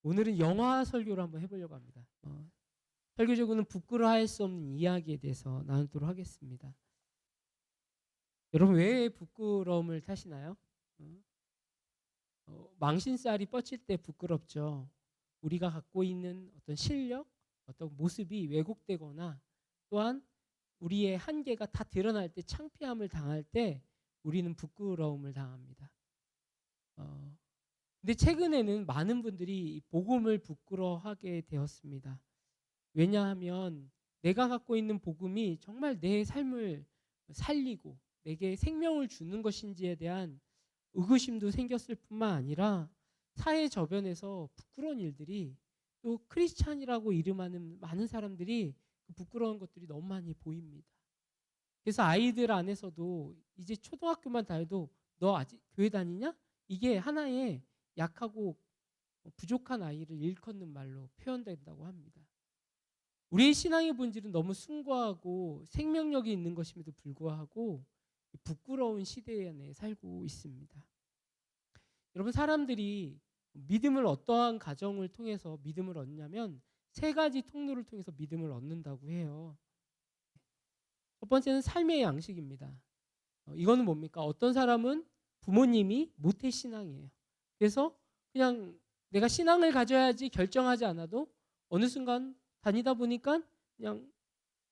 오늘은 영화 설교를 한번 해보려고 합니다. 설교적으로는 부끄러워할 수 없는 이야기에 대해서 나누도록 하겠습니다. 여러분 왜 부끄러움을 타시나요? 망신살이 뻗칠 때 부끄럽죠. 우리가 갖고 있는 어떤 실력, 어떤 모습이 왜곡되거나 또한 우리의 한계가 다 드러날 때 창피함을 당할 때 우리는 부끄러움을 당합니다. 근데 최근에는 많은 분들이 복음을 부끄러워하게 되었습니다. 왜냐하면 내가 갖고 있는 복음이 정말 내 삶을 살리고 내게 생명을 주는 것인지에 대한 의구심도 생겼을 뿐만 아니라 사회 저변에서 부끄러운 일들이 또 크리스찬이라고 이름하는 많은 사람들이 그 부끄러운 것들이 너무 많이 보입니다. 그래서 아이들 안에서도 이제 초등학교만 다녀도 너 아직 교회 다니냐? 이게 하나의 약하고 부족한 아이를 일컫는 말로 표현된다고 합니다. 우리의 신앙의 본질은 너무 숭고하고 생명력이 있는 것임에도 불구하고 부끄러운 시대 안에 살고 있습니다. 여러분 사람들이 믿음을 어떠한 가정을 통해서 믿음을 얻냐면 세 가지 통로를 통해서 믿음을 얻는다고 해요. 첫 번째는 삶의 양식입니다. 이거는 뭡니까? 어떤 사람은 부모님이 모태신앙이에요. 그래서 그냥 내가 신앙을 가져야지 결정하지 않아도 어느 순간 다니다 보니까 그냥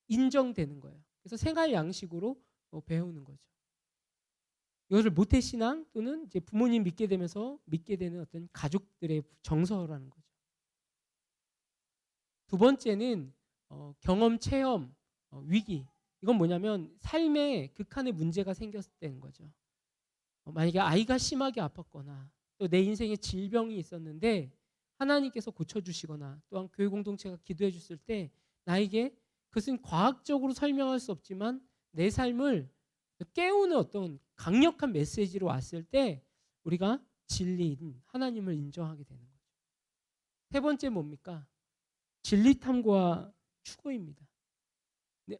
인정되는 거예요. 그래서 생활 양식으로 배우는 거죠. 이것을 모태신앙 또는 이제 부모님 믿게 되면서 믿게 되는 어떤 가족들의 정서라는 거죠. 두 번째는 경험, 체험, 위기. 이건 뭐냐면 삶에 극한의 문제가 생겼을 때인 거죠. 만약에 아이가 심하게 아팠거나 또 내 인생에 질병이 있었는데 하나님께서 고쳐주시거나 또한 교회 공동체가 기도해 줬을 때 나에게 그것은 과학적으로 설명할 수 없지만 내 삶을 깨우는 어떤 강력한 메시지로 왔을 때 우리가 진리인 하나님을 인정하게 되는 거죠. 세 번째 뭡니까? 진리탐구와 추구입니다. 네.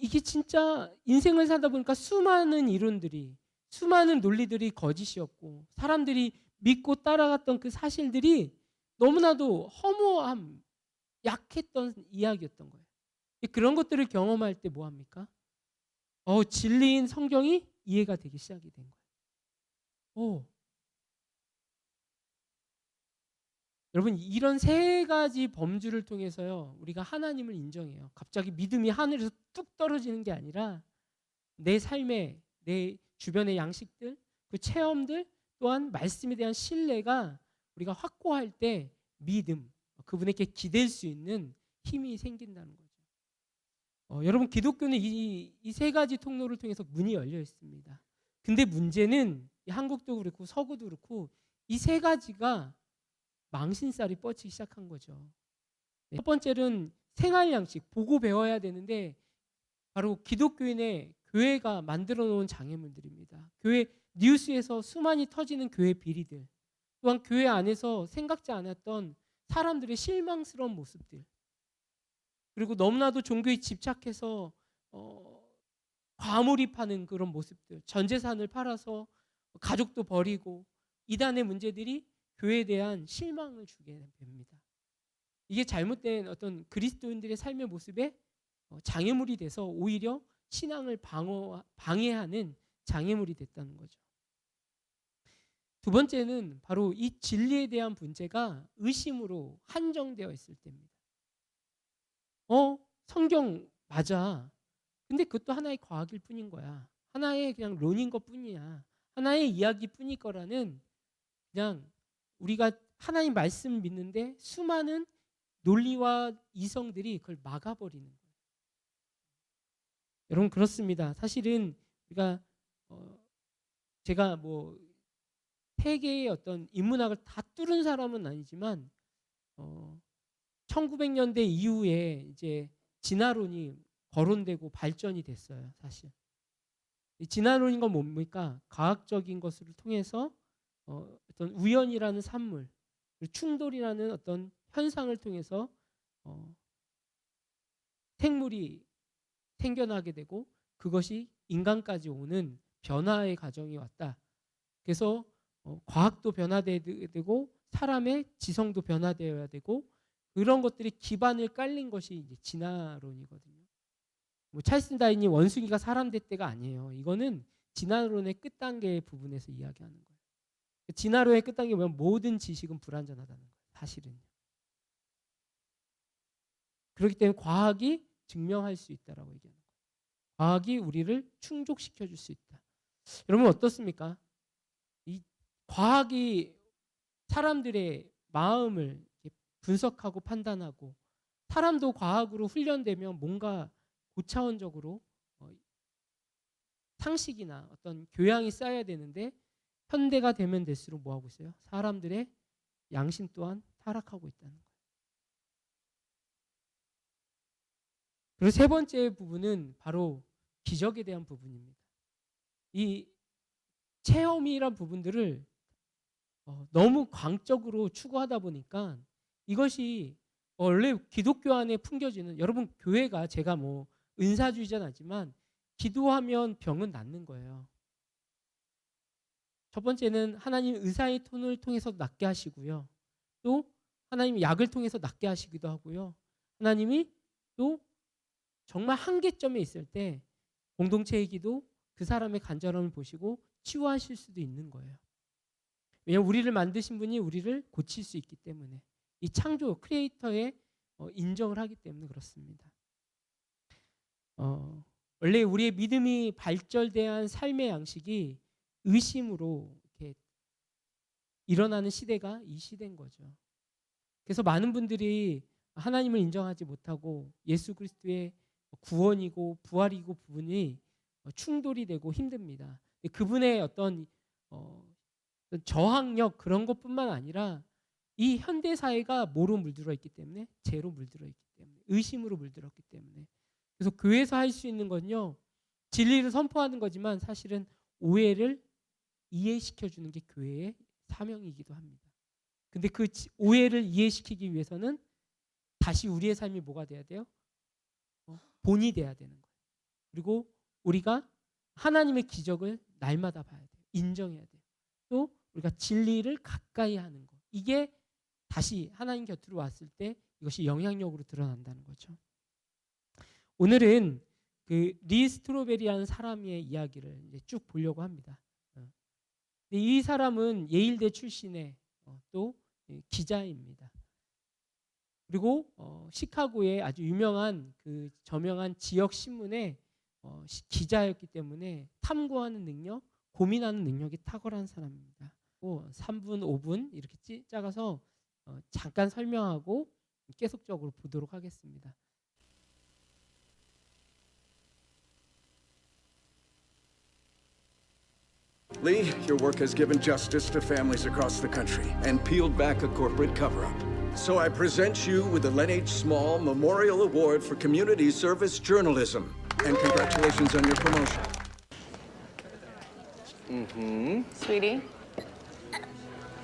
이게 진짜 인생을 살다 보니까 수많은 이론들이 수많은 논리들이 거짓이었고 사람들이 믿고 따라갔던 그 사실들이 너무나도 허무함, 약했던 이야기였던 거예요. 그런 것들을 경험할 때 뭐합니까? 진리인 성경이 이해가 되기 시작이 된 거예요. 여러분 이런 세 가지 범주를 통해서요 우리가 하나님을 인정해요. 갑자기 믿음이 하늘에서 뚝 떨어지는 게 아니라 내 삶에 내 주변의 양식들, 그 체험들 또한 말씀에 대한 신뢰가 우리가 확고할 때 믿음, 그분에게 기댈 수 있는 힘이 생긴다는 거죠. 여러분 기독교는 이 세 가지 통로를 통해서 문이 열려 있습니다. 근데 문제는 한국도 그렇고 서구도 그렇고 이 세 가지가 망신살이 뻗치기 시작한 거죠. 첫 번째는 생활 양식, 보고 배워야 되는데 바로 기독교인의 교회가 만들어 놓은 장애물들입니다. 교회 뉴스에서 수많이 터지는 교회 비리들, 또한 교회 안에서 생각지 않았던 사람들의 실망스러운 모습들, 그리고 너무나도 종교에 집착해서 과몰입하는 그런 모습들, 전 재산을 팔아서 가족도 버리고 이단의 문제들이 교회에 대한 실망을 주게 됩니다. 이게 잘못된 어떤 그리스도인들의 삶의 모습에 장애물이 돼서 오히려 신앙을 방해하는 장애물이 됐다는 거죠. 두 번째는 바로 이 진리에 대한 문제가 의심으로 한정되어 있을 때입니다. 성경 맞아. 근데 그것도 하나의 과학일 뿐인 거야. 하나의 그냥 론인 것 뿐이야. 하나의 이야기 뿐일 거라는 그냥 우리가 하나님 말씀 믿는데 수많은 논리와 이성들이 그걸 막아버리는 거예요. 여러분 그렇습니다. 사실은 우리가 제가 뭐 세계의 어떤 인문학을 다 뚫은 사람은 아니지만 1900년대 이후에 이제 진화론이 거론되고 발전이 됐어요. 사실 이 진화론인 건 뭡니까? 과학적인 것을 통해서 어떤 우연이라는 산물, 충돌이라는 어떤 현상을 통해서 생물이 생겨나게 되고 그것이 인간까지 오는 변화의 과정이 왔다. 그래서 과학도 변화되고 사람의 지성도 변화되어야 되고 그런 것들이 기반을 깔린 것이 이제 진화론이거든요. 뭐 찰스 다윈이 원숭이가 사람 됐대가 아니에요. 이거는 진화론의 끝단계 부분에서 이야기하는 거예요. 진화론의 끝단계 보면 모든 지식은 불완전하다는 거예요. 사실은요. 그렇기 때문에 과학이 증명할 수 있다라고 얘기하는 거예요. 과학이 우리를 충족시켜 줄 수 있다. 여러분 어떻습니까? 이 과학이 사람들의 마음을 분석하고 판단하고 사람도 과학으로 훈련되면 뭔가 고차원적으로 상식이나 어떤 교양이 쌓여야 되는데 현대가 되면 될수록 뭐 하고 있어요? 사람들의 양심 또한 타락하고 있다는 거예요. 그리고 세 번째 부분은 바로 기적에 대한 부분입니다. 이 체험이란 부분들을 너무 광적으로 추구하다 보니까 이것이 원래 기독교 안에 풍겨지는, 여러분 교회가, 제가 뭐 은사주의자는 아니지만 기도하면 병은 낫는 거예요. 첫 번째는 하나님 의사의 톤을 통해서 낫게 하시고요. 또 하나님 약을 통해서 낫게 하시기도 하고요. 하나님이 또 정말 한계점에 있을 때 공동체의 기도, 그 사람의 간절함을 보시고 치유하실 수도 있는 거예요. 왜냐하면 우리를 만드신 분이 우리를 고칠 수 있기 때문에, 이 창조 크리에이터의 인정을 하기 때문에 그렇습니다. 원래 우리의 믿음이 발전대한 삶의 양식이 의심으로 이렇게 일어나는 시대가 이 시대인 거죠. 그래서 많은 분들이 하나님을 인정하지 못하고 예수 그리스도의 구원이고 부활이고 부분이 충돌이 되고 힘듭니다. 그분의 어떤 저항력 그런 것뿐만 아니라 이 현대 사회가 뭐로 물들어 있기 때문에, 죄로 물들어 있기 때문에, 의심으로 물들었기 때문에. 그래서 교회에서 할 수 있는 건요, 진리를 선포하는 거지만 사실은 오해를 이해시켜 주는 게 교회의 사명이기도 합니다. 근데 그 오해를 이해시키기 위해서는 다시 우리의 삶이 뭐가 돼야 돼요? 본이 돼야 되는 거예요. 그리고 우리가 하나님의 기적을 날마다 봐야 돼요. 인정해야 돼요. 또 우리가 진리를 가까이 하는 것. 이게 다시 하나님 곁으로 왔을 때 이것이 영향력으로 드러난다는 거죠. 오늘은 그 리 스트로베리라는 사람의 이야기를 이제 쭉 보려고 합니다. 이 사람은 예일대 출신의 또 기자입니다. 그리고 시카고의 아주 유명한 그 저명한 지역 신문의 기자였기 때문에 탐구하는 능력, 고민하는 능력이 탁월한 사람입니다. 3분, 5분 이렇게 작아서 잠깐 설명하고 계속적으로 보도록 하겠습니다. Lee, your work has given justice to families across the country and peeled back a corporate cover-up. So I present you with the Len H. Small Memorial Award for Community Service Journalism. And congratulations on your promotion. Sweetie?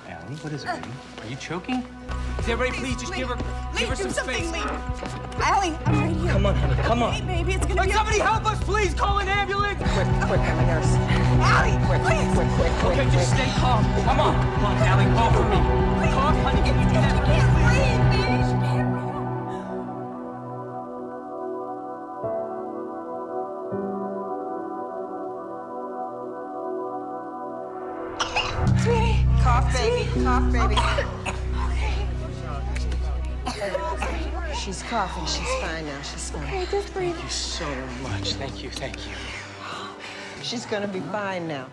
Allie, what is it, baby? Are you choking? Everybody, please just give her some space. Allie, I'm right here. Come on, honey, come on. Hey, baby, it's gonna Like, somebody help us, please! Call an ambulance! quick, I'm a nurse. Allie, please! Okay, just stay calm. Come on, Allie, call for me. Cough, honey, can you do that? She can't breathe, baby. She can't breathe. Sweetie. Cough, baby. Cough, baby. She's coughing. She's fine now. She's fine. Okay, just breathe. Thank you so much. Thank you, thank you. She's gonna be fine now.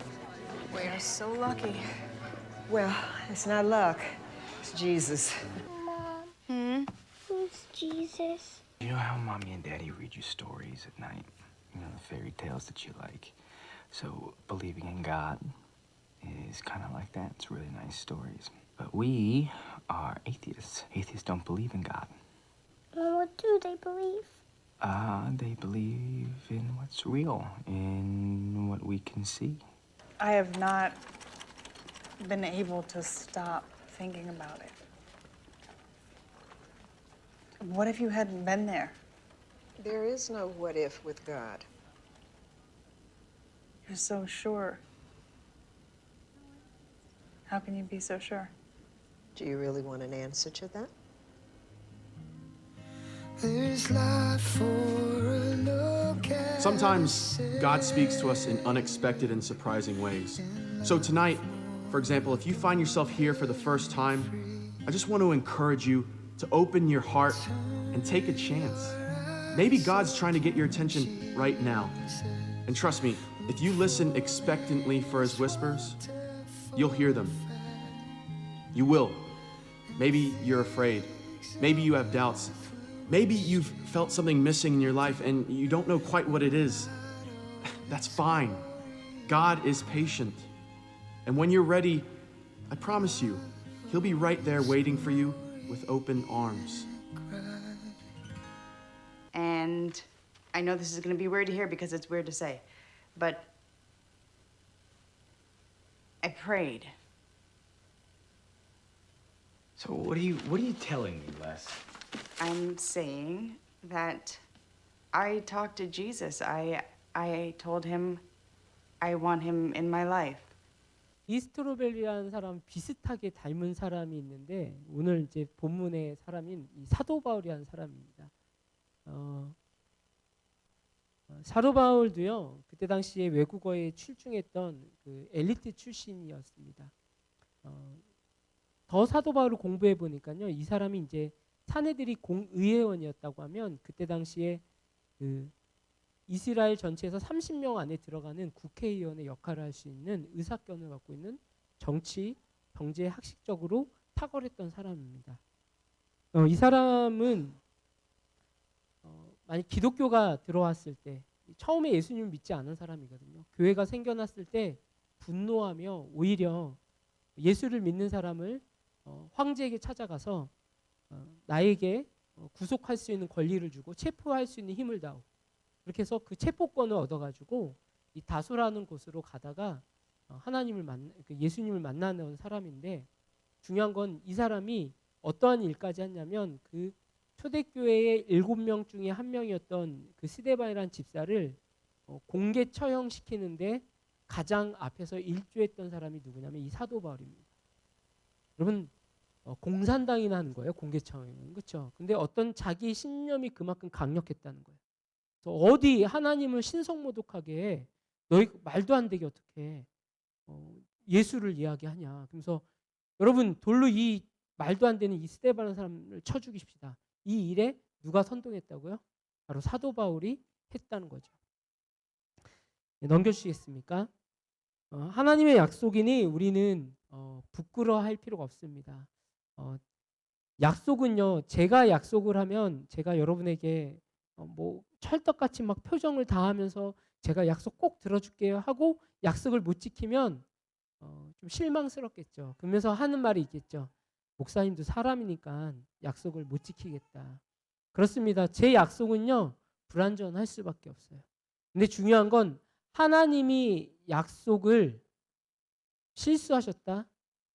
We are so lucky. Well, it's not luck. It's Jesus. Mom, who's Jesus? You know how Mommy and Daddy read you stories at night? You know, the fairy tales that you like. So believing in God is kind of like that. It's really nice stories. But we are atheists. Atheists don't believe in God. Mom, what do they believe? They believe in what's real, in what we can see. I have not been able to stop thinking about it. What if you hadn't been there? There is no what if with God. You're so sure. How can you be so sure? Do you really want an answer to that? Sometimes God speaks to us in unexpected and surprising ways. So tonight, for example, if you find yourself here for the first time, I just want to encourage you to open your heart and take a chance. Maybe God's trying to get your attention right now. And trust me, if you listen expectantly for his whispers, you'll hear them. You will. Maybe you're afraid. Maybe you have doubts. Maybe you've felt something missing in your life and you don't know quite what it is. That's fine. God is patient. And when you're ready, I promise you, he'll be right there waiting for you with open arms. And I know this is going to be weird to hear because it's weird to say, but I prayed. So what are you telling me, Les? I'm saying that I talked to Jesus. I told him I want him in my life. 이스트로벨이라는 사람 비슷하게 닮은 사람이 있는데 오늘 이제 본문의 사람인 이 사도 바울이라는 사람입니다. 사도 바울도요 그때 당시에 외국어에 출중했던 그 엘리트 출신이었습니다. 더 사도 바울을 공부해 보니까요 이 사람이 이제 사내들이 공의회원이었다고 하면 그때 당시에 그 이스라엘 전체에서 30명 안에 들어가는 국회의원의 역할을 할 수 있는 의사견을 갖고 있는 정치, 경제, 학식적으로 탁월했던 사람입니다. 이 사람은 만약 기독교가 들어왔을 때 처음에 예수님을 믿지 않은 사람이거든요. 교회가 생겨났을 때 분노하며 오히려 예수를 믿는 사람을 황제에게 찾아가서 나에게 구속할 수 있는 권리를 주고 체포할 수 있는 힘을 다오. 그렇게 해서 그 체포권을 얻어가지고 이 다소라는 곳으로 가다가 예수님을 만나는 사람인데 중요한 건 이 사람이 어떠한 일까지 했냐면 그 초대교회의 7명 중에 한 명이었던 그 스데반이라는 집사를 공개 처형시키는데 가장 앞에서 일조했던 사람이 누구냐면 이 사도 바울입니다. 여러분 공산당이나 하는 거예요. 공개 처형은. 그렇죠? 근데 어떤 자기 신념이 그만큼 강력했다는 거예요. 그래서 어디 하나님을 신성모독하게 해. 너희 말도 안 되게 어떻게 예수를 이야기하냐. 그래서 여러분 돌로 이 말도 안 되는 이 스데반이라는 사람을 쳐 죽이십시다. 이 일에 누가 선동했다고요? 바로 사도 바울이 했다는 거죠. 넘겨주시겠습니까? 하나님의 약속이니 우리는 부끄러워할 필요가 없습니다. 약속은요, 제가 약속을 하면 제가 여러분에게 뭐 찰떡같이 막 표정을 다하면서 제가 약속 꼭 들어줄게요 하고 약속을 못 지키면 좀 실망스럽겠죠. 그러면서 하는 말이 있겠죠. 목사님도 사람이니까 약속을 못 지키겠다. 그렇습니다. 제 약속은요 불완전할 수밖에 없어요. 근데 중요한 건 하나님이 약속을 실수하셨다.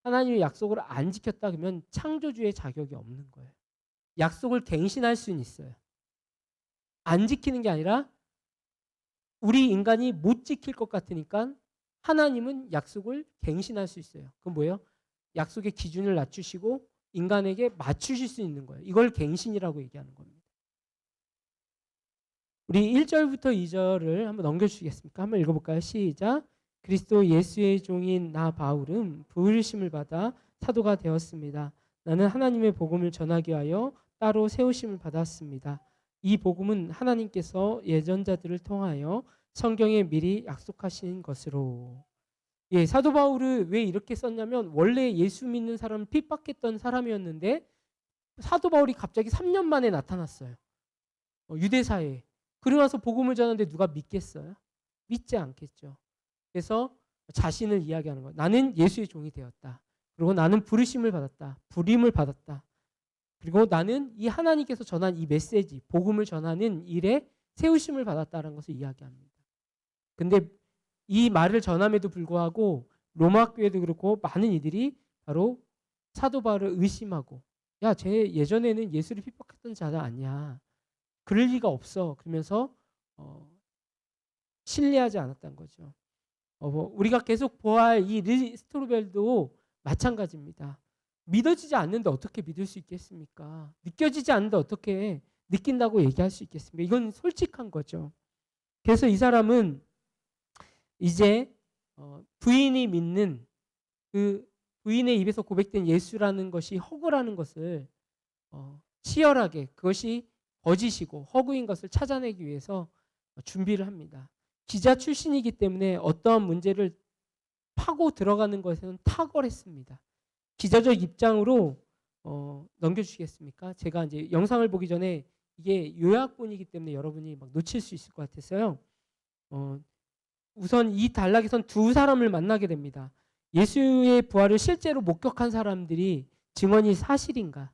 하나님이 약속을 안 지켰다 그러면 창조주의 자격이 없는 거예요. 약속을 갱신할 수는 있어요. 안 지키는 게 아니라 우리 인간이 못 지킬 것 같으니까 하나님은 약속을 갱신할 수 있어요. 그건 뭐예요? 약속의 기준을 낮추시고 인간에게 맞추실 수 있는 거예요. 이걸 갱신이라고 얘기하는 겁니다. 우리 1절부터 2절을 한번 넘겨주시겠습니까? 한번 읽어볼까요? 시작. 그리스도 예수의 종인 나 바울은 부르심을 받아 사도가 되었습니다. 나는 하나님의 복음을 전하기 위하여 따로 세우심을 받았습니다. 이 복음은 하나님께서 예전자들을 통하여 성경에 미리 약속하신 것으로. 사도 바울을 왜 이렇게 썼냐면 원래 예수 믿는 사람을 핍박했던 사람이었는데 사도 바울이 갑자기 3년 만에 나타났어요. 유대사회에. 그러고 나서 복음을 전하는데 누가 믿겠어요? 믿지 않겠죠. 그래서 자신을 이야기하는 거예요. 나는 예수의 종이 되었다. 그리고 나는 부르심을 받았다. 부림을 받았다. 그리고 나는 이 하나님께서 전한 이 메시지, 복음을 전하는 일에 세우심을 받았다는 것을 이야기합니다. 근데 이 말을 전함에도 불구하고 로마 교회도 그렇고 많은 이들이 바로 사도 바울을 의심하고 야, 쟤 예전에는 예수를 핍박했던 자가 아니야. 그럴 리가 없어. 그러면서 신뢰하지 않았던 거죠. 우리가 계속 보아할 이 리스토벨도 마찬가지입니다. 믿어지지 않는데 어떻게 믿을 수 있겠습니까? 느껴지지 않는데 어떻게 느낀다고 얘기할 수 있겠습니까? 이건 솔직한 거죠. 그래서 이 사람은 이제 부인이 믿는 그 부인의 입에서 고백된 예수라는 것이 허구라는 것을 치열하게, 그것이 거짓이고 허구인 것을 찾아내기 위해서 준비를 합니다. 기자 출신이기 때문에 어떠한 문제를 파고 들어가는 것에는 탁월했습니다. 기자적 입장으로 넘겨주시겠습니까? 제가 이제 영상을 보기 전에 이게 요약본이기 때문에 여러분이 막 놓칠 수 있을 것 같아서요. 우선 이 단락에선 두 사람을 만나게 됩니다. 예수의 부활을 실제로 목격한 사람들이 증언이 사실인가?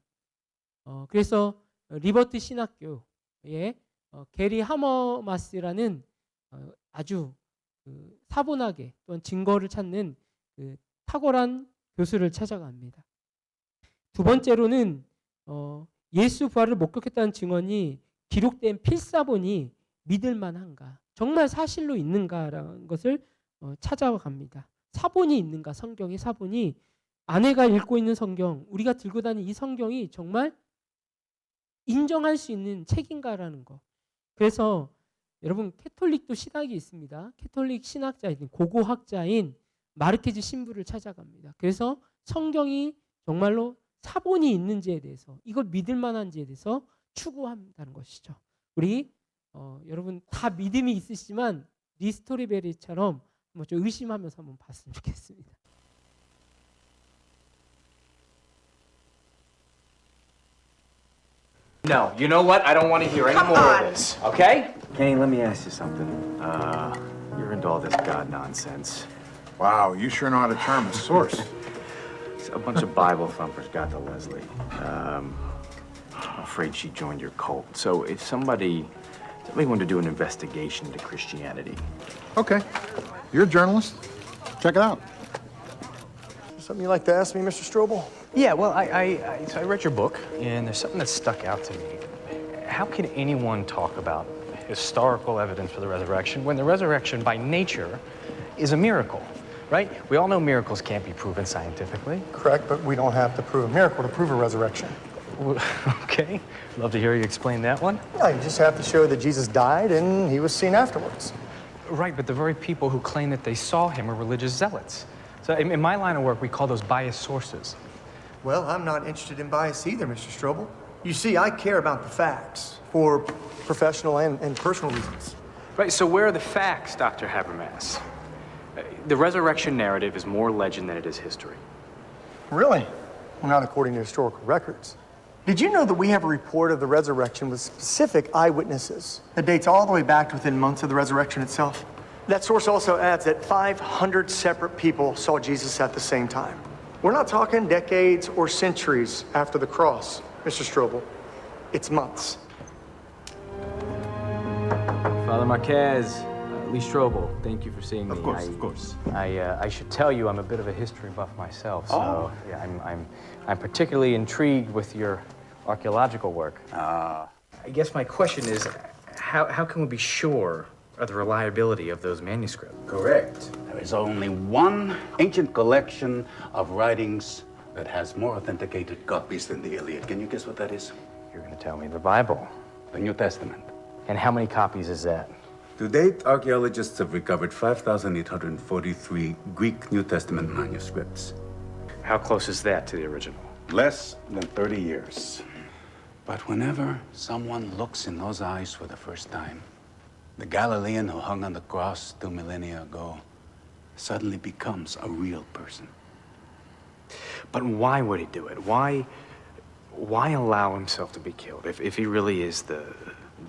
그래서 리버트 신학교의 게리 하머마스라는 아주 사본하게 또는 증거를 찾는 그 탁월한 교수를 찾아갑니다. 두 번째로는 예수 부활을 목격했다는 증언이 기록된 필사본이 믿을 만한가, 정말 사실로 있는가라는 것을 찾아갑니다. 사본이 있는가, 성경의 사본이, 아내가 읽고 있는 성경, 우리가 들고 다니는 이 성경이 정말 인정할 수 있는 책인가라는 거. 그래서 여러분, 캐톨릭도 신학이 있습니다. 캐톨릭 신학자인, 고고학자인 마르케즈 신부를 찾아갑니다. 그래서 성경이 정말로 사본이 있는지에 대해서, 이걸 믿을 만한지에 대해서 추구한다는 것이죠. 우리 여러분 다 믿음이 있으시지만 리스토리베리처럼 한번 좀 의심하면서 한번 봤으면 좋겠습니다. No, you know what? I don't want to hear any more of this, okay? Kenny, let me ask you something. You're into all this God nonsense. Wow, you sure know how to charm a source. A bunch of Bible thumpers got to Leslie. I'm afraid she joined your cult. So if somebody wanted to do an investigation into Christianity. Okay. You're a journalist. Check it out. Something you'd like to ask me, Mr. Strobel? Yeah, well, so I read your book, and there's something that stuck out to me. How can anyone talk about historical evidence for the resurrection when the resurrection by nature is a miracle, right? We all know miracles can't be proven scientifically. Correct, but we don't have to prove a miracle to prove a resurrection. Okay, love to hear you explain that one. No, you just have to show that Jesus died and he was seen afterwards. Right, but the very people who claim that they saw him are religious zealots. So in my line of work, we call those biased sources. Well, I'm not interested in bias either, Mr. Strobel. You see, I care about the facts for professional and personal reasons. Right, so where are the facts, Dr. Habermas? The resurrection narrative is more legend than it is history. Really? Well, not according to historical records. Did you know that we have a report of the resurrection with specific eyewitnesses that dates all the way back to within months of the resurrection itself? That source also adds that 500 separate people saw Jesus at the same time. We're not talking decades or centuries after the cross, Mr. Strobel. It's months. Father Marquez, Lee Strobel, thank you for seeing me. Of course. I should tell you I'm a bit of a history buff myself, so yeah, I'm particularly intrigued with your archaeological work. I guess my question is, how can we be sure of the reliability of those manuscripts? Correct. There is only one ancient collection of writings that has more authenticated copies than the Iliad. Can you guess what that is? You're going to tell me the Bible. The New Testament. And how many copies is that? To date, archaeologists have recovered 5,843 Greek New Testament manuscripts. How close is that to the original? Less than 30 years. But whenever someone looks in those eyes for the first time, the Galilean who hung on the cross 2 millennia ago suddenly becomes a real person. But why would he do it? Why allow himself to be killed? If he really is the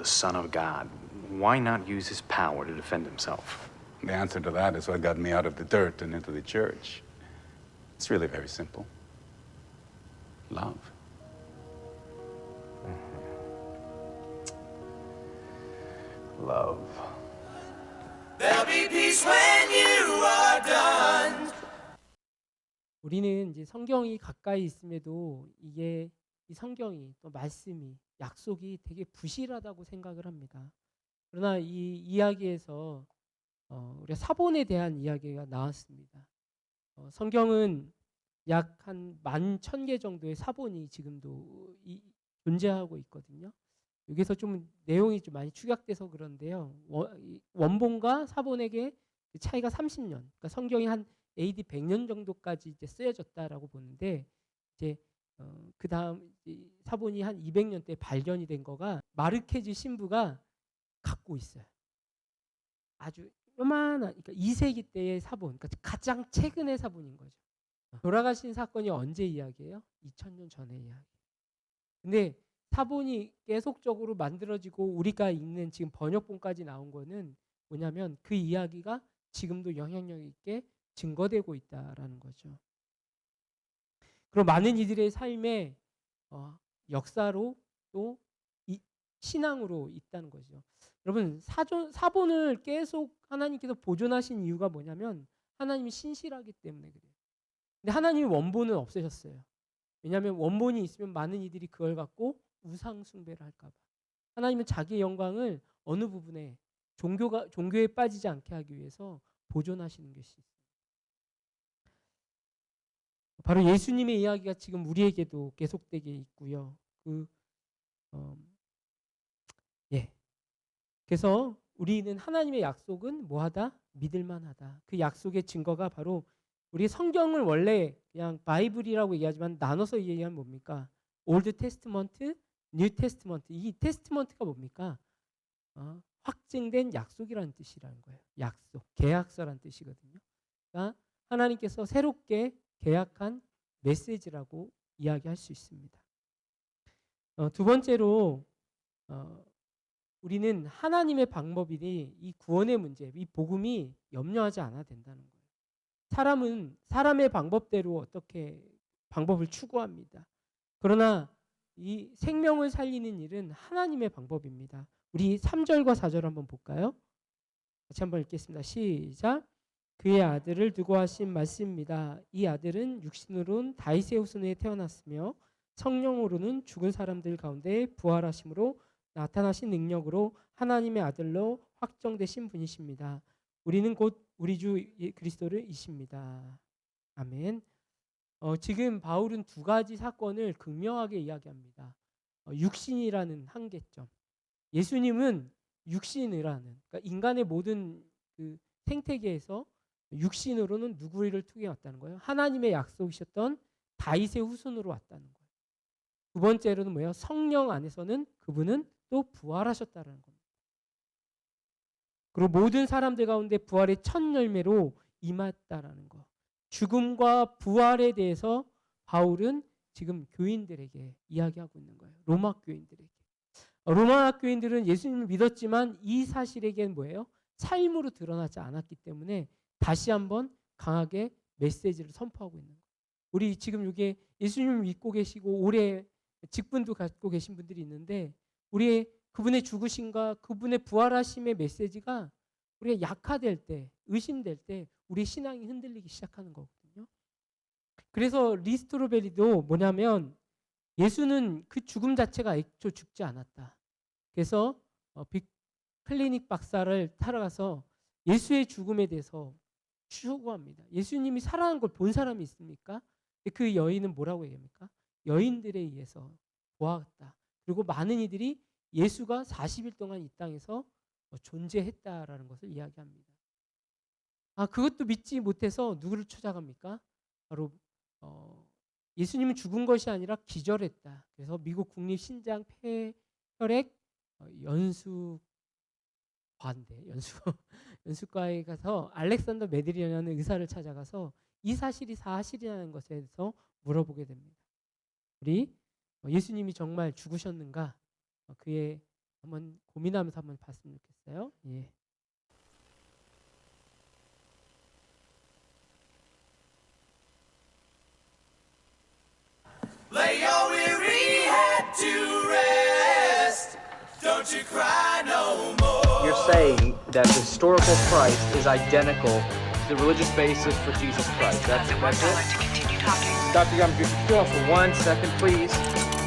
Son of God, why not use his power to defend himself? The answer to that is what got me out of the dirt and into the church. It's really very simple. Love. Love. 우리는 이제 성경이 가까이 있음에도 이 성경이 또 말씀이 약속이 되게 부실하다고 생각을 합니다. 그러나 이 이야기에서 우리가 사본에 대한 이야기가 나왔습니다. 성경은 약 한 11,000개 정도의 사본이 지금도 존재하고 있거든요. 여기서 좀 내용이 좀 많이 축약돼서 그런데요. 원본과 사본에게 차이가 30년. 그러니까 성경이 한 AD 100년 정도까지 이제 쓰여졌다라고 보는데 이제 그 다음 사본이 한 200년대 발견이 된 거가 마르케즈 신부가 갖고 있어요. 아주 요만한, 그러니까 2세기 때의 사본, 그러니까 가장 최근의 사본인 거죠. 돌아가신 사건이 언제 이야기예요? 2000년 전의 이야기. 근데 사본이 계속적으로 만들어지고 우리가 읽는 지금 번역본까지 나온 거는 뭐냐면 그 이야기가 지금도 영향력 있게 증거되고 있다라는 거죠. 그리고 많은 이들의 삶의 역사로 또 신앙으로 있다는 거죠. 여러분 사본을 계속 하나님께서 보존하신 이유가 뭐냐면 하나님이 신실하기 때문에 그래요. 근데 하나님이 원본은 없애셨어요. 왜냐하면 원본이 있으면 많은 이들이 그걸 갖고 우상 숭배를 할까 봐. 하나님은 자기의 영광을 어느 부분에 종교에 빠지지 않게 하기 위해서 보존하시는 것이 있어요. 바로 예수님의 이야기가 지금 우리에게도 계속되게 있고요. 그래서 우리는 하나님의 약속은 뭐하다? 믿을만하다. 그 약속의 증거가 바로 우리 성경을 원래 그냥 바이블이라고 얘기하지만 나눠서 얘기하면 뭡니까? 올드 테스트먼트, 뉴 테스트먼트. 이 테스트먼트가 뭡니까? 확증된 약속이라는 뜻이라는 거예요. 약속, 계약서라는 뜻이거든요. 그러니까 하나님께서 새롭게 계약한 메시지라고 이야기할 수 있습니다. 두 번째로 우리는 하나님의 방법이니 이 구원의 문제, 이 복음이 염려하지 않아야 된다는 거예요. 사람은 사람의 방법대로 어떻게 방법을 추구합니다. 그러나 이 생명을 살리는 일은 하나님의 방법입니다. 우리 3절과 4절 한번 볼까요? 같이 한번 읽겠습니다. 시작. 그의 아들을 두고 하신 말씀입니다. 이 아들은 육신으로는 다윗의 후손에 태어났으며 성령으로는 죽은 사람들 가운데 부활하심으로 나타나신 능력으로 하나님의 아들로 확정되신 분이십니다. 우리는 곧 우리 주 그리스도를 이십니다. 아멘. 지금 바울은 두 가지 사건을 극명하게 이야기합니다. 육신이라는 한계점. 예수님은 육신이라는, 그러니까 인간의 모든 그 생태계에서 육신으로는 누구를 통해 왔다는 거예요? 하나님의 약속이셨던 다윗의 후손으로 왔다는 거예요. 두 번째로는 뭐예요? 성령 안에서는 그분은 또 부활하셨다는 겁니다. 그리고 모든 사람들 가운데 부활의 첫 열매로 임했다라는 거. 죽음과 부활에 대해서 바울은 지금 교인들에게 이야기하고 있는 거예요. 로마 교인들에게. 로마 교인들은 예수님을 믿었지만 이 사실에게는 뭐예요? 삶으로 드러나지 않았기 때문에 다시 한번 강하게 메시지를 선포하고 있는 거예요. 우리 지금 여기에 예수님을 믿고 계시고 오래 직분도 갖고 계신 분들이 있는데 우리의 그분의 죽으심과 그분의 부활하심의 메시지가 우리가 약화될 때, 의심될 때 우리 신앙이 흔들리기 시작하는 거거든요. 그래서 리스토르벨리도 뭐냐면 예수는 그 죽음 자체가 애초 죽지 않았다. 그래서 클리닉 박사를 타러 가서 예수의 죽음에 대해서 추구합니다. 예수님이 살아난 걸 본 사람이 있습니까? 그 여인은 뭐라고 얘기합니까? 여인들에 의해서 보았다. 그리고 많은 이들이 예수가 40일 동안 이 땅에서 존재했다라는 것을 이야기합니다. 그것도 믿지 못해서 누구를 찾아갑니까? 바로 예수님은 죽은 것이 아니라 기절했다. 그래서 미국 국립신장 폐혈액 연수과에 가서 알렉산더 메드리언이라는 의사를 찾아가서 이 사실이 사실이라는 것에 대해서 물어보게 됩니다. 우리 예수님이 정말 죽으셨는가? 그의 한번 고민하면서 한번 봤으면 좋겠어요. 예. Lay your weary head to rest. Don't you cry no more. You're saying that the historical Christ is identical to the religious basis for Jesus Christ. That's it? To continue talking. Dr. Gum, just chill for 1 second, please.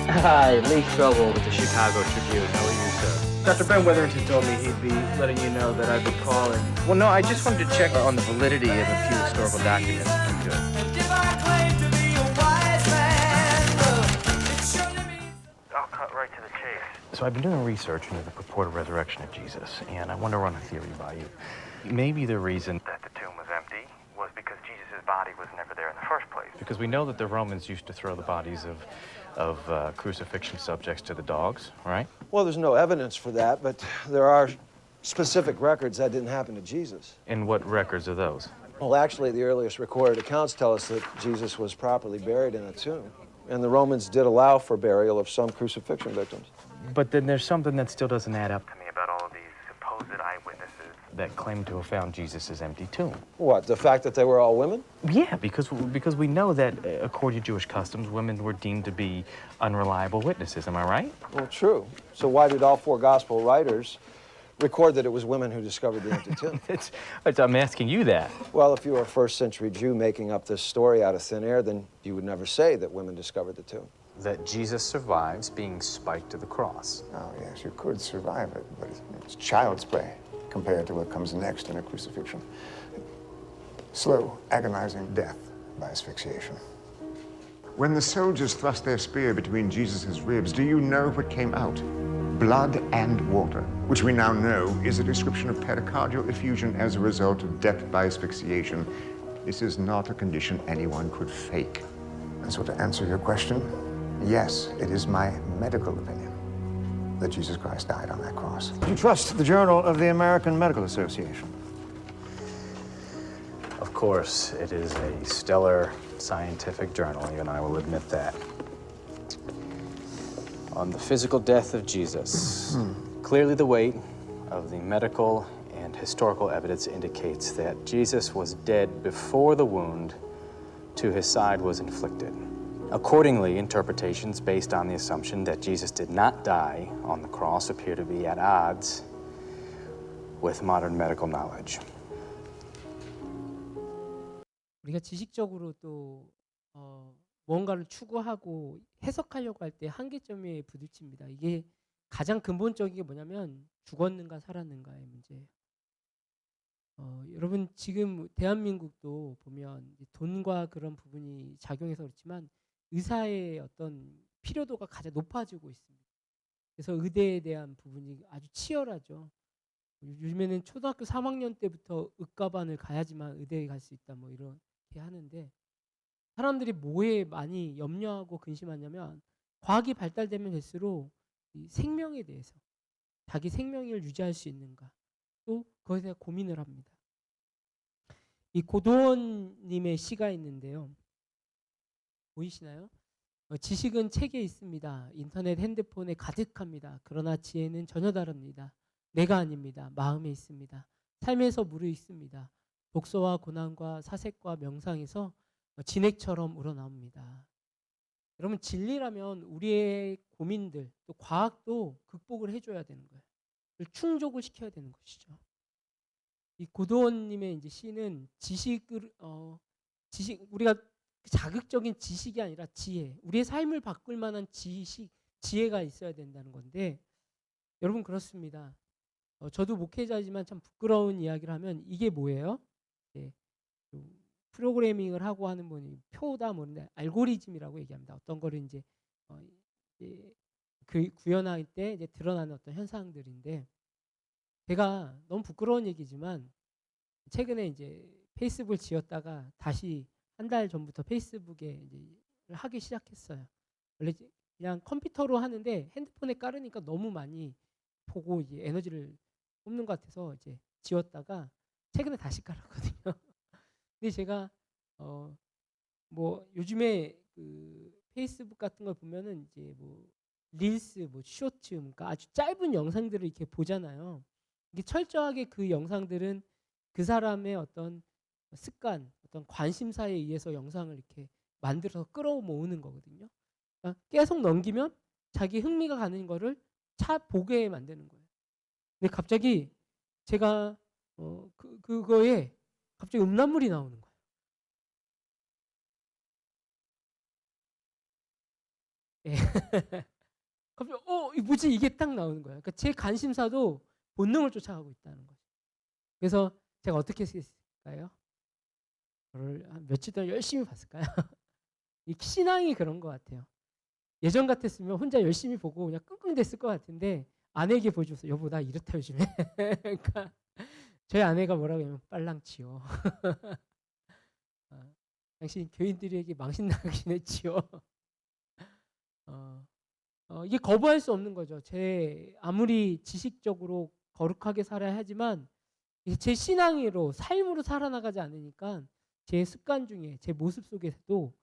Hi, Lee Strobel with the Chicago Tribune. How are you, sir? Dr. Ben Witherington told me he'd be letting you know that I've been calling. Well, no, I just wanted to check on the validity of a few historical documents. I'm good. And if I claim to be right to the chase. So I've been doing research into the purported resurrection of Jesus, and I want to run a theory by you. Maybe the reason that the tomb was empty was because Jesus' body was never there in the first place. Because we know that the Romans used to throw the bodies of crucifixion subjects to the dogs, right? Well, there's no evidence for that, but there are specific records that didn't happen to Jesus. And what records are those? Well, actually, the earliest recorded accounts tell us that Jesus was properly buried in a tomb. And the Romans did allow for burial of some crucifixion victims. But then there's something that still doesn't add up to me about all of these supposed eyewitnesses that claim to have found Jesus' empty tomb. What, the fact that they were all women? Yeah, because we know that according to Jewish customs, women were deemed to be unreliable witnesses. Am I right? Well, true. So why did all four gospel writers record that it was women who discovered the empty tomb? I'm asking you that. Well, if you were a first-century Jew making up this story out of thin air, then you would never say that women discovered the tomb. That Jesus survives being spiked to the cross. Oh, yes, you could survive it, but it's child's play compared to what comes next in a crucifixion. Slow, agonizing death by asphyxiation. When the soldiers thrust their spear between Jesus' ribs, do you know what came out? Blood and water, which we now know is a description of pericardial effusion as a result of death by asphyxiation. This is not a condition anyone could fake. And so to answer your question, yes, it is my medical opinion that Jesus Christ died on that cross. Do you trust the Journal of the American Medical Association? Of course, it is a stellar scientific journal, even I will admit that. On the physical death of Jesus, clearly the weight of the medical and historical evidence indicates that Jesus was dead before the wound to his side was inflicted. Accordingly, interpretations based on the assumption that Jesus did not die on the cross appear to be at odds with modern medical knowledge. 우리가 지식적으로 또 뭔가를 추구하고 해석하려고 할 때 한계점에 부딪힙니다. 이게 가장 근본적인 게 뭐냐면 죽었는가 살았는가의 문제예요. 여러분 지금 대한민국도 보면 돈과 그런 부분이 작용해서 그렇지만 의사의 어떤 필요도가 가장 높아지고 있습니다. 그래서 의대에 대한 부분이 아주 치열하죠. 요즘에는 초등학교 3학년 때부터 의과반을 가야지만 의대에 갈 수 있다 뭐 이렇게 하는데 사람들이 뭐에 많이 염려하고 근심하냐면 과학이 발달되면 될수록 이 생명에 대해서 자기 생명을 유지할 수 있는가 또 그것에 대해 고민을 합니다. 이 고도원님의 시가 있는데요. 보이시나요? 지식은 책에 있습니다. 인터넷 핸드폰에 가득합니다. 그러나 지혜는 전혀 다릅니다. 내가 아닙니다. 마음에 있습니다. 삶에서 무르익습니다. 독서와 고난과 사색과 명상에서 진액처럼 우러나옵니다. 여러분 진리라면 우리의 고민들 또 과학도 극복을 해줘야 되는 거예요. 충족을 시켜야 되는 것이죠. 이 고도원님의 이제 시는 지식을 우리가 자극적인 지식이 아니라 지혜, 우리의 삶을 바꿀 만한 지혜가 있어야 된다는 건데 여러분 그렇습니다. 저도 목회자지만 참 부끄러운 이야기를 하면 이게 뭐예요? 프로그래밍을 하고 하는 분이 표다 뭐인데 알고리즘이라고 얘기합니다. 어떤 거를 이제 그 구현할 때 이제 드러나는 어떤 현상들인데 제가 너무 부끄러운 얘기지만 최근에 이제 페이스북을 지었다가 다시 한 달 전부터 페이스북에 이제 하기 시작했어요. 원래 그냥 컴퓨터로 하는데 핸드폰에 깔으니까 너무 많이 보고 이제 에너지를 뽑는 것 같아서 이제 지웠다가 최근에 다시 깔았거든요. 근데 제가 뭐 요즘에 그 페이스북 같은 걸 보면은 이제 뭐 릴스, 뭐 쇼츠, 그러니까 아주 짧은 영상들을 이렇게 보잖아요. 이게 철저하게 그 영상들은 그 사람의 어떤 습관, 어떤 관심사에 의해서 영상을 이렇게 만들어서 끌어모으는 거거든요. 그러니까 계속 넘기면 자기 흥미가 가는 거를 보게 만드는 거예요. 근데 갑자기 제가 그거에 갑자기 음란물이 나오는 거예요. 예. 갑자기 이 뭐지 이게 딱 나오는 거예요. 그러니까 제 관심사도 본능을 쫓아가고 있다는 거죠. 그래서 제가 어떻게 했을까요? 저를 한 며칠 동안 열심히 봤을까요? 이 신앙이 그런 것 같아요. 예전 같았으면 혼자 열심히 보고 그냥 끙끙댔을 것 같은데 아내에게 보여줘서 여보 나 이렇다 요즘에. 그러니까 저희 아내가 뭐라고 하면 빨랑치요. 당신 교인들에게 망신 나가긴 했지요. 이게 거부할 수 없는 거죠. 제 아무리 지식적으로 거룩하게 살아야 하지만 제 신앙으로 삶으로 살아나가지 않으니까 제 습관 중에 제 모습 속에서도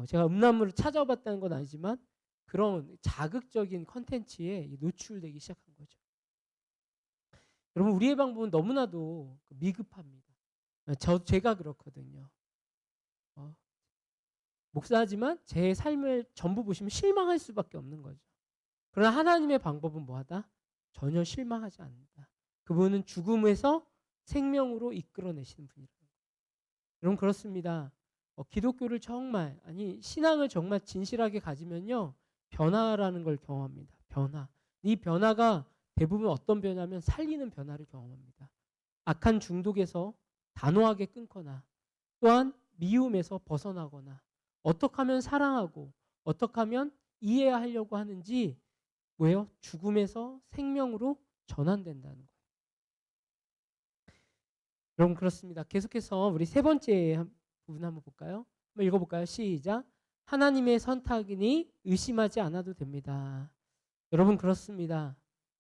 제가 음란물을 찾아봤다는 건 아니지만 그런 자극적인 컨텐츠에 노출되기 시작한 거죠. 여러분 우리의 방법은 너무나도 미급합니다. 제가 그렇거든요. 목사지만 제 삶을 전부 보시면 실망할 수밖에 없는 거죠. 그러나 하나님의 방법은 뭐하다? 전혀 실망하지 않는다. 그분은 죽음에서 생명으로 이끌어내시는 분이라는 거예요. 여러분 그렇습니다. 기독교를 정말 아니 신앙을 정말 진실하게 가지면요. 변화라는 걸 경험합니다. 변화. 이 변화가 대부분 어떤 변화냐면 살리는 변화를 경험합니다. 악한 중독에서 단호하게 끊거나 또한 미움에서 벗어나거나 어떻게 하면 사랑하고 어떻게 하면 이해하려고 하는지 뭐예요? 죽음에서 생명으로 전환된다는 거예요. 여러분 그렇습니다. 계속해서 우리 세 번째 부분 한번 볼까요? 한번 읽어볼까요? 시작. 하나님의 선택이니 의심하지 않아도 됩니다. 여러분 그렇습니다.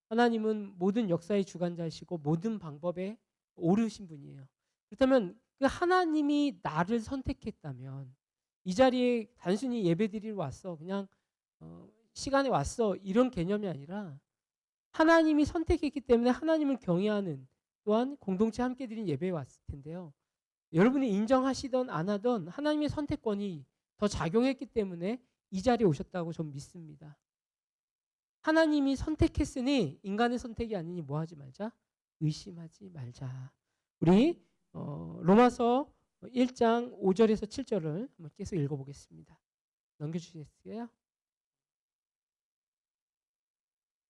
하나님은 모든 역사의 주관자이시고 모든 방법에 오르신 분이에요. 그렇다면 그 하나님이 나를 선택했다면 이 자리에 단순히 예배드리러 왔어. 그냥 시간에 왔어. 이런 개념이 아니라 하나님이 선택했기 때문에 하나님을 경외하는 또한 공동체 함께 드린 예배에 왔을 텐데요. 여러분이 인정하시던 안 하던 하나님의 선택권이 더 작용했기 때문에 이 자리에 오셨다고 저는 믿습니다. 하나님이 선택했으니 인간의 선택이 아니니 뭐하지 말자? 의심하지 말자. 우리 로마서 1장 5절에서 7절을 한번 계속 읽어보겠습니다. 넘겨주시겠어요?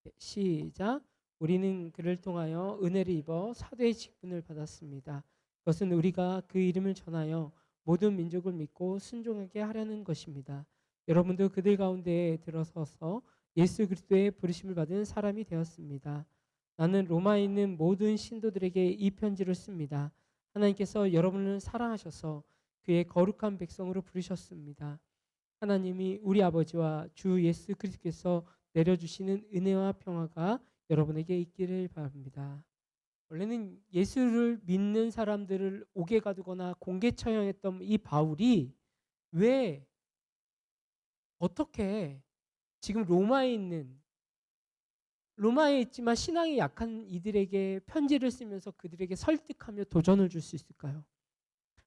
네, 시작. 우리는 그를 통하여 은혜를 입어 사도의 직분을 받았습니다. 그것은 우리가 그 이름을 전하여 모든 민족을 믿고 순종하게 하려는 것입니다. 여러분도 그들 가운데 들어서서 예수 그리스도의 부르심을 받은 사람이 되었습니다. 나는 로마에 있는 모든 신도들에게 이 편지를 씁니다. 하나님께서 여러분을 사랑하셔서 그의 거룩한 백성으로 부르셨습니다. 하나님이 우리 아버지와 주 예수 그리스도께서 내려주시는 은혜와 평화가 여러분에게 있기를 바랍니다. 원래는 예수를 믿는 사람들을 옥에 가두거나 공개 처형했던 이 바울이 왜 어떻게 지금 로마에 있지만 신앙이 약한 이들에게 편지를 쓰면서 그들에게 설득하며 도전을 줄 수 있을까요?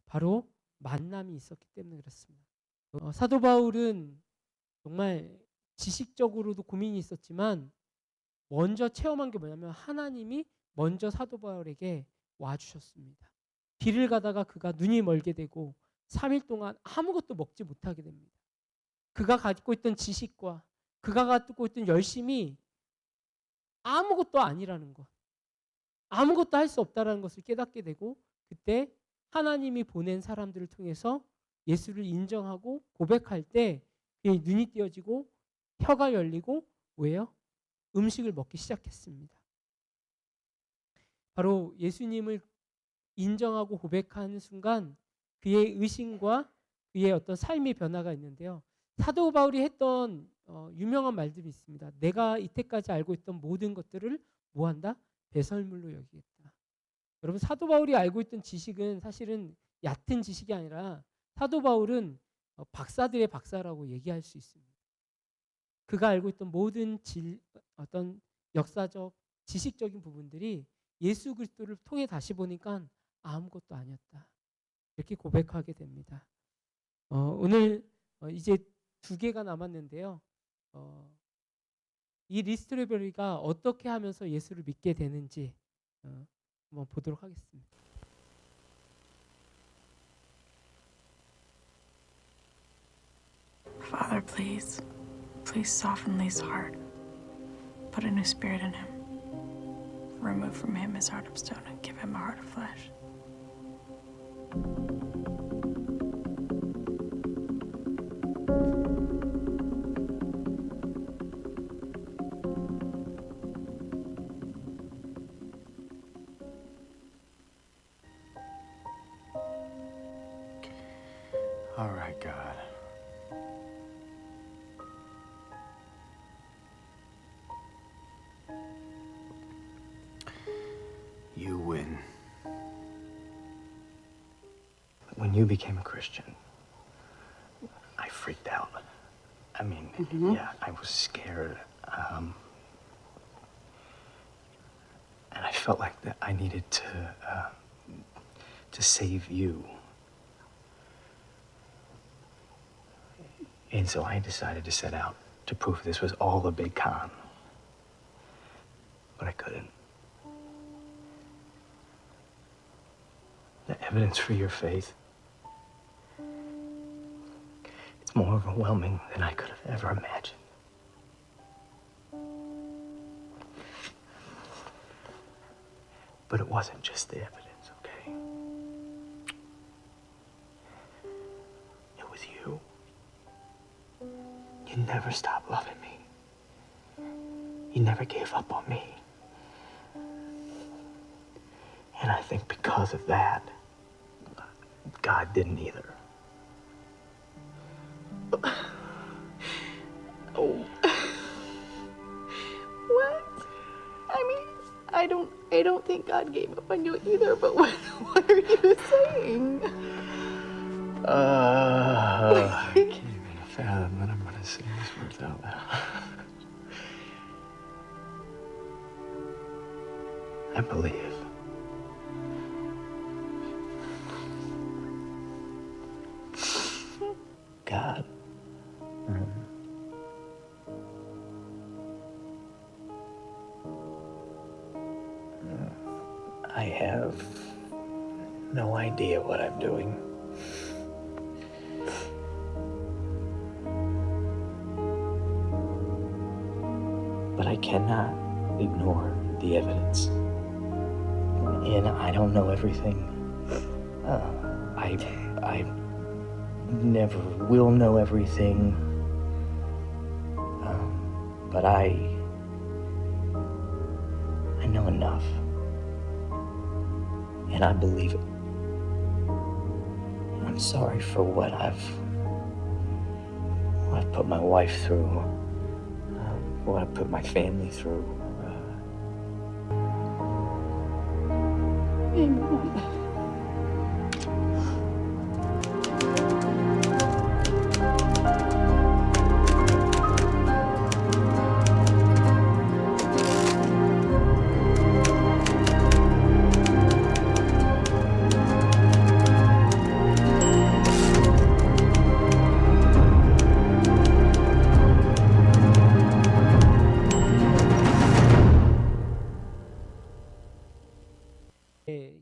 바로 만남이 있었기 때문에 그렇습니다. 사도 바울은 정말 지식적으로도 고민이 있었지만 먼저 체험한 게 뭐냐면 하나님이 먼저 사도 바울에게 와주셨습니다. 길을 가다가 그가 눈이 멀게 되고 3일 동안 아무것도 먹지 못하게 됩니다. 그가 가지고 있던 지식과 그가 가지고 있던 열심이 아무것도 아니라는 것, 아무것도 할 수 없다는 것을 깨닫게 되고 그때 하나님이 보낸 사람들을 통해서 예수를 인정하고 고백할 때 그의 눈이 띄어지고 혀가 열리고 왜요? 음식을 먹기 시작했습니다. 바로 예수님을 인정하고 고백하는 순간 그의 의심과 그의 어떤 삶의 변화가 있는데요. 사도 바울이 했던 유명한 말들이 있습니다. 내가 이때까지 알고 있던 모든 것들을 뭐한다? 배설물로 여기겠다. 여러분 사도 바울이 알고 있던 지식은 사실은 얕은 지식이 아니라 사도 바울은 박사들의 박사라고 얘기할 수 있습니다. 그가 알고 있던 모든 어떤 역사적 지식적인 부분들이 예수 그리스도를 통해 다시 보니까 아무것도 아니었다. 이렇게 고백하게 됩니다. 오늘 이제 2개가 남았는데요. 이 리스트레베리가 어떻게 하면서 예수를 믿게 되는지 한번 보도록 하겠습니다. Father, please soften Lee's heart. Put a new spirit in him. Remove from him his heart of stone and give him a heart of flesh. All right, God. You win. When you became a Christian, I freaked out. I mean, yeah, I was scared. And I felt like that I needed to save you. And so I decided to set out to prove this was all a big con. But I couldn't. The evidence for your faith, it's more overwhelming than I could have ever imagined. But it wasn't just the evidence, okay? It was you. You never stopped loving me. You never gave up on me. And I think because of that, God didn't either. Oh. What? I mean, I don't think God gave up on you either, but what are you saying? I can't even fathom that I'm gonna say these words out loud. I believe. God. I have no idea what I'm doing. But I cannot ignore the evidence. And I don't know everything. I never will know everything. But I know enough. And I believe it. And I'm sorry for what I've put my wife through, what I put my family through.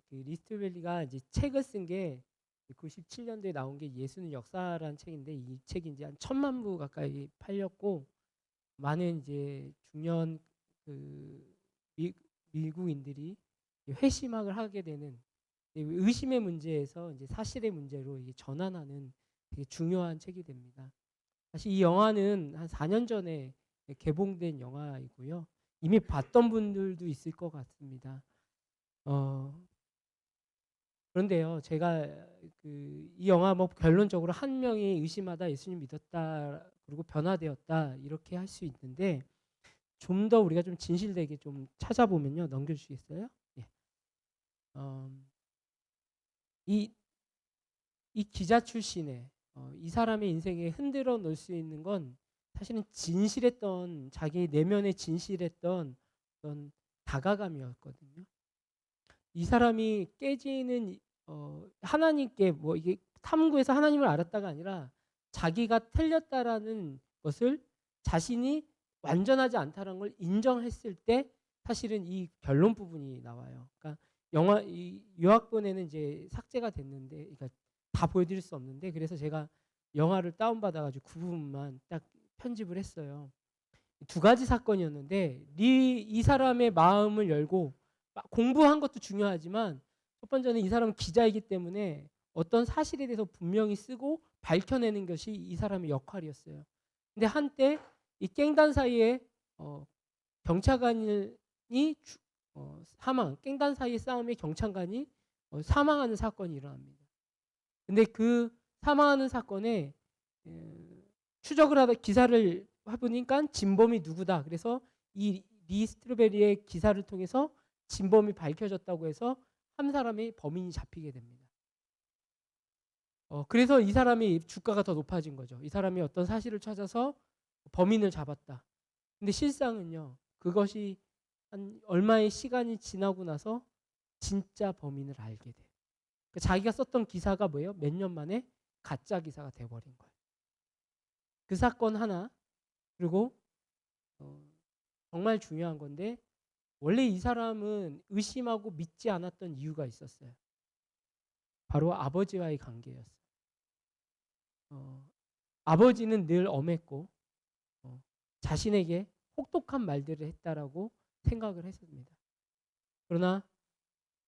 그 리스트벨리가 이제 책을 쓴 게 97년도에 나온 게 예수는 역사라는 책인데 이 책이 이제 한 1,000만 부 가까이 팔렸고 많은 이제 중년 그 미국인들이 회심학을 하게 되는 의심의 문제에서 이제 사실의 문제로 이게 전환하는 되게 중요한 책이 됩니다. 사실 이 영화는 한 4년 전에 개봉된 영화이고요. 이미 봤던 분들도 있을 것 같습니다. 그런데요, 제가 이 영화 뭐 결론적으로 한 명이 의심하다 예수님 믿었다 그리고 변화되었다 이렇게 할 수 있는데 좀 더 우리가 좀 진실되게 좀 찾아보면요, 넘겨주시겠어요? 예. 이 기자 출신의 이 사람의 인생에 흔들어 놓을 수 있는 건 사실은 진실했던 자기 내면에 진실했던 어떤 다가감이었거든요. 이 사람이 깨지는 하나님께 뭐 이게 탐구해서 하나님을 알았다가 아니라 자기가 틀렸다라는 것을 자신이 완전하지 않다는 걸 인정했을 때 사실은 이 결론 부분이 나와요. 그러니까 이 요약본에는 이제 삭제가 됐는데, 그러니까 다 보여드릴 수 없는데 그래서 제가 영화를 다운받아가지고 그 부분만 딱 편집을 했어요. 두 가지 사건이었는데 이 사람의 마음을 열고 공부한 것도 중요하지만 첫 번째는 이 사람은 기자이기 때문에 어떤 사실에 대해서 분명히 쓰고 밝혀내는 것이 이 사람의 역할이었어요. 근데 한때 이 깽단 사이에 경찰관이 깽단 사이의 싸움에 경찰관이 사망하는 사건이 일어납니다. 근데 그 사망하는 사건에 추적을 하다 기사를 해보니까 진범이 누구다. 그래서 이 리 스트로베리의 기사를 통해서 진범이 밝혀졌다고 해서 한 사람이 범인이 잡히게 됩니다. 그래서 이 사람이 주가가 더 높아진 거죠. 이 사람이 어떤 사실을 찾아서 범인을 잡았다. 근데 실상은요, 그것이 한 얼마의 시간이 지나고 나서 진짜 범인을 알게 돼요. 그러니까 자기가 썼던 기사가 뭐예요? 몇 년 만에 가짜 기사가 돼버린 거예요. 그 사건 하나, 그리고 정말 중요한 건데, 원래 이 사람은 의심하고 믿지 않았던 이유가 있었어요. 바로 아버지와의 관계였어요. 아버지는 늘 엄했고 자신에게 혹독한 말들을 했다라고 생각을 했습니다. 그러나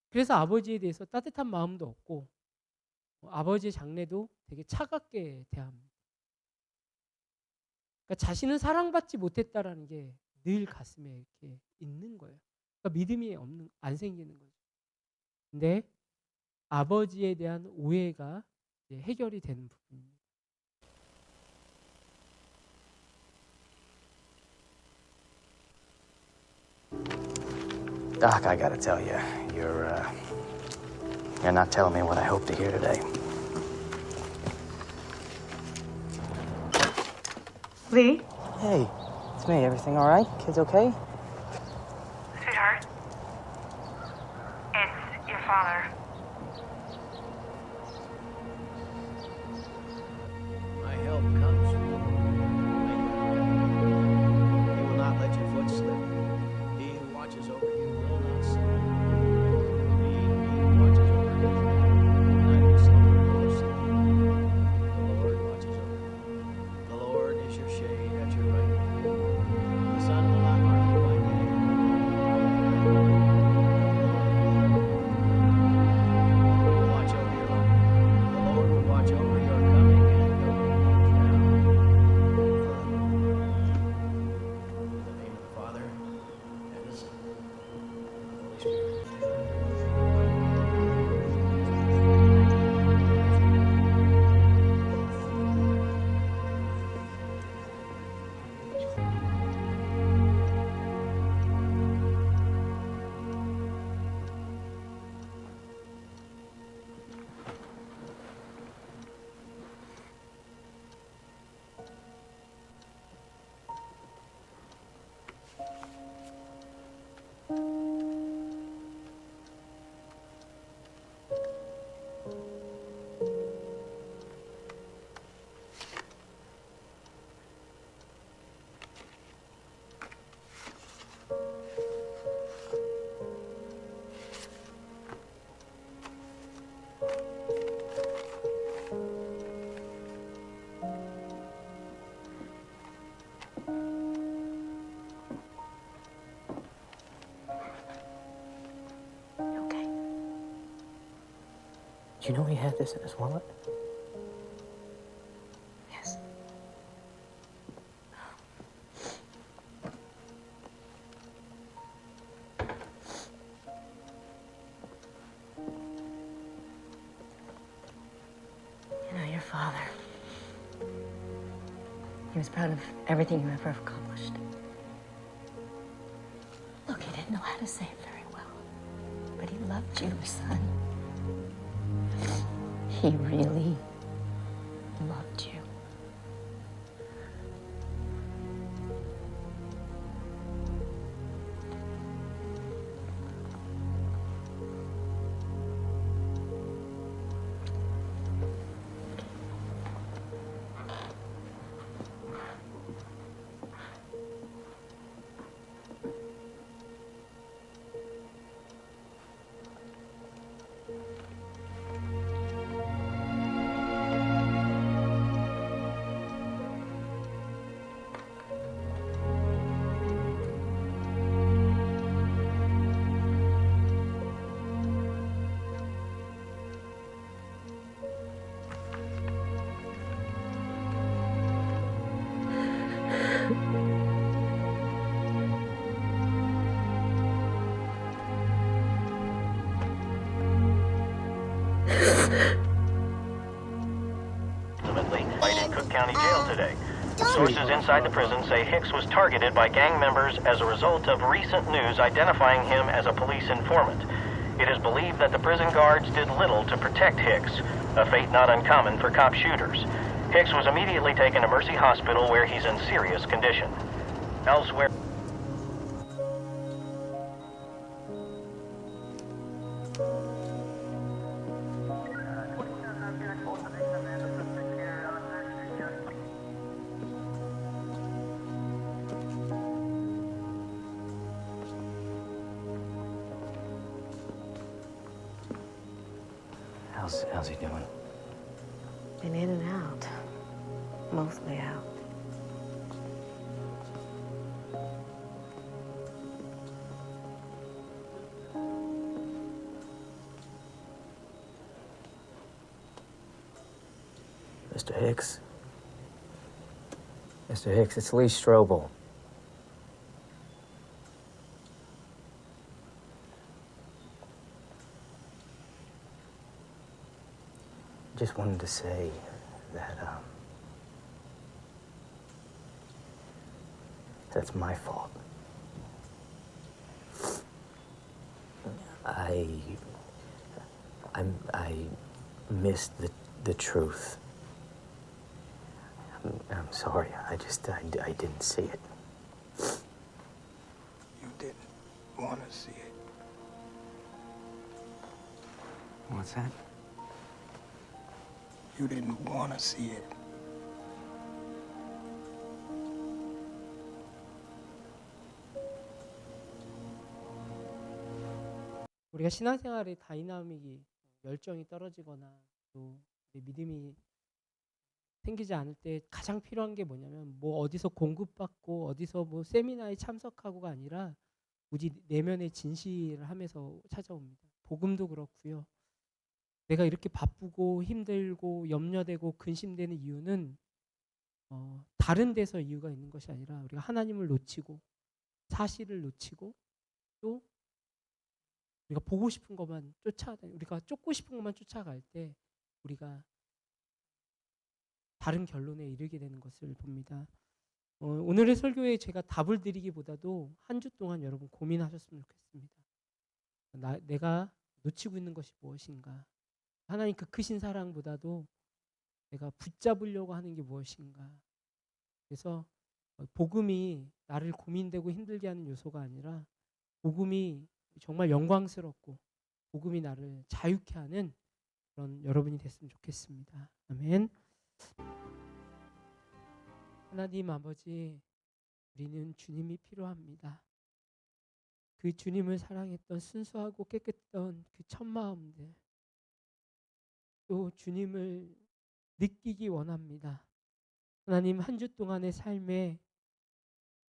그래서 아버지에 대해서 따뜻한 마음도 없고 아버지의 장래도 되게 차갑게 대합니다. 그러니까 자신은 사랑받지 못했다라는 게 늘 가슴에 이렇게 있는 거예요. 그러니까 믿음이 안 생기는 거죠. 근데 아버지에 대한 오해가 이제 해결이 되는 부분입니다. Doc, I gotta tell you, you're not telling me what I hope to hear today. Lee? Hey, it's me. Everything all right? Kids okay? Sweetheart? It's your father. My help comes from the Lord. He will not let your foot slip. He who watches over you will not slumber. He watches over you. Neither slumber nor sleep. The Lord watches over you. The Lord is your shade at your right hand. The sun will not harm you by day. He will watch over your home. The Lord will watch over your coming and going now. In the name of the Father, and the Son, and the Holy Spirit. Do you know he had this in his wallet? Yes. You know, your father, he was proud of everything you ever accomplished. Look, he didn't know how to say it very well, but he loved you, son. He really loved you. approximately, in Cook County Jail today. Sources inside the prison say Hicks was targeted by gang members as a result of recent news identifying him as a police informant. It is believed that the prison guards did little to protect Hicks, a fate not uncommon for cop shooters. Hicks was immediately taken to Mercy Hospital where he's in serious condition. Elsewhere... How's he doing? Been in and out. Mostly out. Mr. Hicks? Mr. Hicks, it's Lee Strobel. Just wanted to say that, that's my fault. I missed the truth. I'm sorry. I didn't see it. You didn't want to see it. What's that? You didn't want to see it. 우리가 신앙생활의 다이나믹이 열정이 떨어지거나 또 믿음이 생기지 않을 때 가장 필요한 게 뭐냐면 뭐 어디서 공급받고 어디서 뭐 세미나에 참석하고가 아니라 우리 내면의 진실을 하면서 찾아옵니다. 복음도 그렇고요. 내가 이렇게 바쁘고 힘들고 염려되고 근심되는 이유는 다른 데서 이유가 있는 것이 아니라 우리가 하나님을 놓치고 사실을 놓치고 또 우리가 보고 싶은 것만 우리가 쫓고 싶은 것만 쫓아갈 때 우리가 다른 결론에 이르게 되는 것을 봅니다. 오늘의 설교에 제가 답을 드리기보다도 한 주 동안 여러분 고민하셨으면 좋겠습니다. 내가 놓치고 있는 것이 무엇인가? 하나님 그 크신 사랑보다도 내가 붙잡으려고 하는 게 무엇인가? 그래서 복음이 나를 고민되고 힘들게 하는 요소가 아니라 복음이 정말 영광스럽고 복음이 나를 자유케 하는 그런 여러분이 됐으면 좋겠습니다. 아멘. 하나님 아버지, 우리는 주님이 필요합니다. 그 주님을 사랑했던 순수하고 깨끗했던 그 첫 마음들, 또 주님을 느끼기 원합니다. 하나님, 한 주 동안의 삶에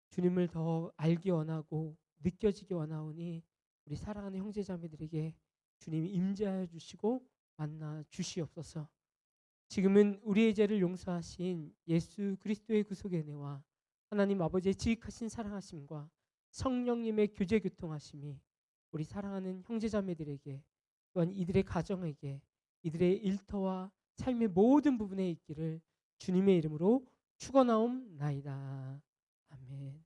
주님을 더 알기 원하고 느껴지기 원하오니 우리 사랑하는 형제자매들에게 주님이 임재하여 주시고 만나 주시옵소서. 지금은 우리의 죄를 용서하신 예수 그리스도의 구속의 은혜와 하나님 아버지의 지극하신 사랑하심과 성령님의 교제 교통하심이 우리 사랑하는 형제자매들에게 또한 이들의 가정에게 이들의 일터와 삶의 모든 부분에 있기를 주님의 이름으로 축원하옵나이다. 아멘.